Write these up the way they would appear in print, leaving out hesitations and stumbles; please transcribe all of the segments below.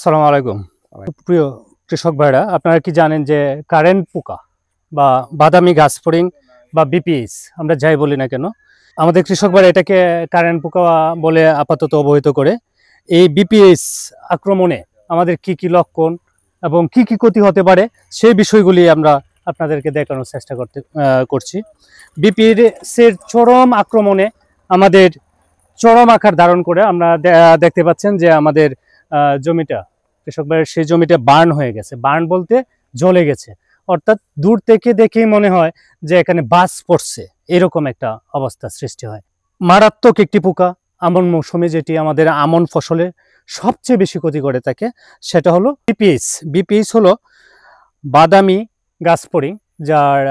আসসালামু আলাইকুম। প্রিয় কৃষক ভাইরা, আপনারা কি জানেন যে কারেন্ট পোকা বা বাদামি গাছ ফড়িং বা বিপিএস আমরা যাই বলি না কেন, আমাদের কৃষক ভাইরা এটাকে কারেন্ট পোকা বলে আপাতত অবহিত করে। এই বিপিএস আক্রমণে আমাদের কি কি লক্ষণ এবং কি কি ক্ষতি হতে পারে সেই বিষয়গুলি আমরা আপনাদেরকে দেখানোর চেষ্টা করছি। বিপিএসের চরম আক্রমণে আমাদের চরম আকার ধারণ করে আমরা দেখতে পাচ্ছেন যে আমাদের জমিটা, কৃষক ভাইয়ের সেই জমিটা বার্ন হয়ে গেছে। বার্ন বলতে জ্বলে গেছে, অর্থাৎ দূর থেকে দেখেই মনে হয় যে এখানে বাস পড়ছে, এরকম একটা অবস্থা সৃষ্টি হয়। মারাত্মক একটি পোকা আমন মৌসুমে, যেটি আমাদের আমন ফসলে সবচেয়ে বেশি ক্ষতি করে থাকে, সেটা হলো বিপিএস। বিপিএস হলো বাদামি গাছ ফড়িং, যার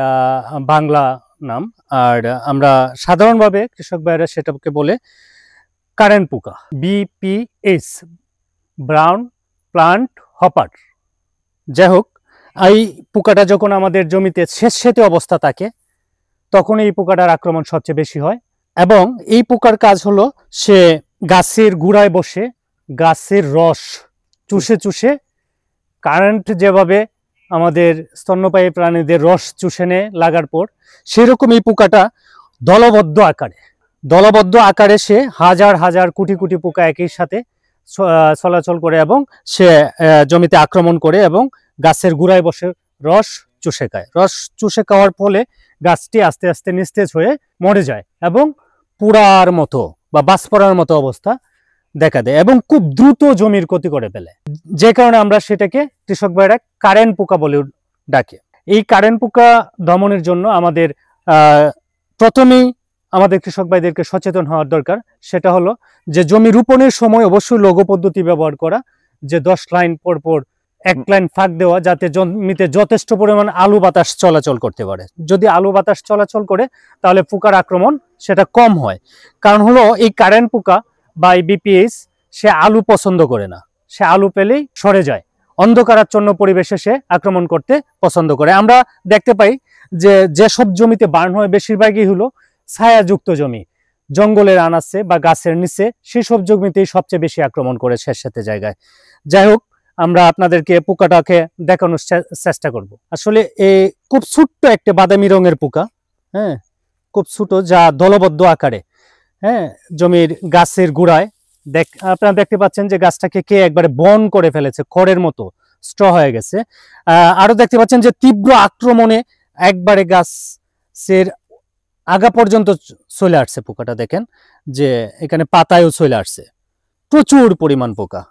বাংলা নাম, আর আমরা সাধারণভাবে কৃষক ভাইয়েরা সেটাকে বলে কারেন্ট পোকা। BPS, brown plant hopper. যাই হোক, এই পোকাটা যখন আমাদের জমিতে সেতে অবস্থা থাকে, তখন এই পোকাটার আক্রমণ সবচেয়ে বেশি হয়। এবং এই পোকার কাজ হলো, সে গাছের গোড়ায় বসে গাছের রস চুষে চুষে, কারেন্ট যেভাবে আমাদের স্তন্যপায়ী প্রাণীদের রস চুষে নেয় লাগার পর, সেরকম এই পোকাটা দলবদ্ধ আকারে সে হাজার হাজার কোটি কোটি পোকা একই সাথে চলাচল করে এবং সে জমিতে আক্রমণ করে এবং গাছের গোড়ায় বসে রস চুষে খায়। রস চুষে খাওয়ার ফলে গাছটি আস্তে আস্তে নিস্তেজ হয়ে মরে যায় এবং পুরার মতো বা বাস পড়ার মতো অবস্থা দেখা দেয় এবং খুব দ্রুত জমির ক্ষতি করে ফেলে, যে কারণে আমরা সেটাকে কৃষক ভাইরা কারেন্ট পোকা বলে ডাকে। এই কারেন্ট পোকা দমনের জন্য আমাদের প্রথমেই আমাদের কৃষক ভাইদেরকে সচেতন হওয়ার দরকার। সেটা হলো যে জমি রোপণের সময় অবশ্যই লঘু পদ্ধতি ব্যবহার করা, যে 10 লাইন পর পর 1 লাইন ফাঁক দেওয়া, যাতে জমিতে যথেষ্ট পরিমাণ আলু বাতাস চলাচল করতে পারে। যদি আলু বাতাস চলাচল করে তাহলে পোকার আক্রমণ সেটা কম হয়। কারণ হলো এই কারেন্ট পোকা বা এই বিপিএস, সে আলু পছন্দ করে না, সে আলু পেলেই সরে যায়, অন্ধকারাচ্ছন্ন পরিবেশে সে আক্রমণ করতে পছন্দ করে। আমরা দেখতে পাই যে যেসব জমিতে বার্ন হয় বেশিরভাগই হলো ছায়াযুক্ত জমি, জঙ্গলের আনাচে বা গাছের নিচে, সেসব জমিতেই সবচেয়ে বেশি আক্রমণ করে সেতে জায়গায়। যাই হোক, আমরা আপনাদেরকে পোকাটাকে দেখানোর চেষ্টা করব। আসলে এই খুব ছোট্ট একটা বাদামি রঙের পোকা, হ্যাঁ, খুব ছোট, যা দলবদ্ধ আকারে, হ্যাঁ, জমির গাছের গোড়ায় আপনারা দেখতে পাচ্ছেন যে গাছটাকে কে একবারে বন করে ফেলেছে, খড়ের মতো স্ট্র হয়ে গেছে। আরো দেখতে পাচ্ছেন যে তীব্র আক্রমণে একবারে গাছের আগা পর্যন্ত চলে আসছে পোকাটা। দেখেন যে এখানে পাতায়ও চলে আসছে, প্রচুর পরিমাণ পোকা,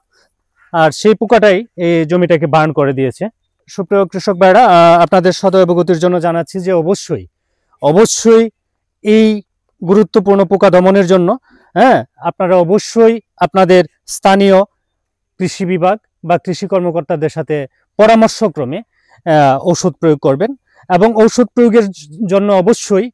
আর সেই পোকাটাই এই জমিটাকে বার্ন করে দিয়েছে। সুপ্রিয় কৃষক ভাইরা, আপনাদের সদয় অবগতির জন্য জানাচ্ছি যে অবশ্যই এই গুরুত্বপূর্ণ পোকা দমনের জন্য, হ্যাঁ, আপনারা অবশ্যই আপনাদের স্থানীয় কৃষি বিভাগ বা কৃষি কর্মকর্তাদের সাথে পরামর্শক্রমে ঔষধ প্রয়োগ করবেন। এবং ঔষধ প্রয়োগের জন্য অবশ্যই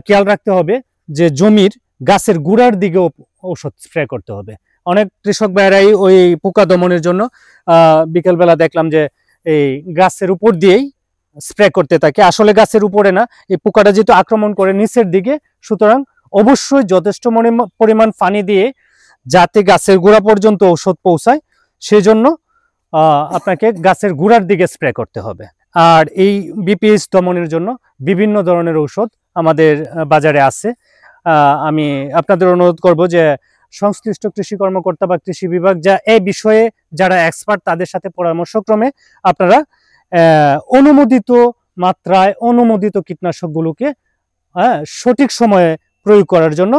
খেয়াল রাখতে হবে যে জমির গাছের গোড়ার দিকেও ঔষধ স্প্রে করতে হবে। অনেক কৃষক ভাইরাই ওই পোকা দমনের জন্য বিকেলবেলা দেখলাম যে এই গাছের উপর দিয়েই স্প্রে করতে থাকে। আসলে গাছের উপরে না, এই পোকাটা যেহেতু আক্রমণ করে নিচের দিকে, সুতরাং অবশ্যই যথেষ্ট পরিমাণ পানি দিয়ে যাতে গাছের গোড়া পর্যন্ত ঔষধ পৌঁছায়, সেজন্য আপনাকে গাছের গোড়ার দিকে স্প্রে করতে হবে। আর এই বিপিএস দমনের জন্য বিভিন্ন ধরনের ঔষধ আমাদের বাজারে আছে। আমি আপনাদের অনুরোধ করব যে সংশ্লিষ্ট কৃষি কর্মকর্তা বা কৃষি বিভাগ এই বিষয়ে যারা এক্সপার্ট, তাদের সাথে পরামর্শক্রমে আপনারা অনুমোদিত মাত্রায় অনুমোদিত কীটনাশকগুলোকে সঠিক সময়ে প্রয়োগ করার জন্য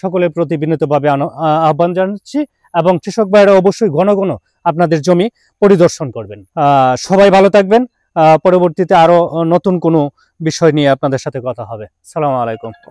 সকলের প্রতি বিনীতভাবে আহ্বান জানাচ্ছি। এবং কৃষক ভাইরা অবশ্যই ঘন ঘন আপনাদের জমি পরিদর্শন করবেন। সবাই ভালো থাকবেন। পরবর্তীতে আরো নতুন কোনো বিষয় নিয়ে আপনাদের সাথে কথা হবে। আসসালামু আলাইকুম।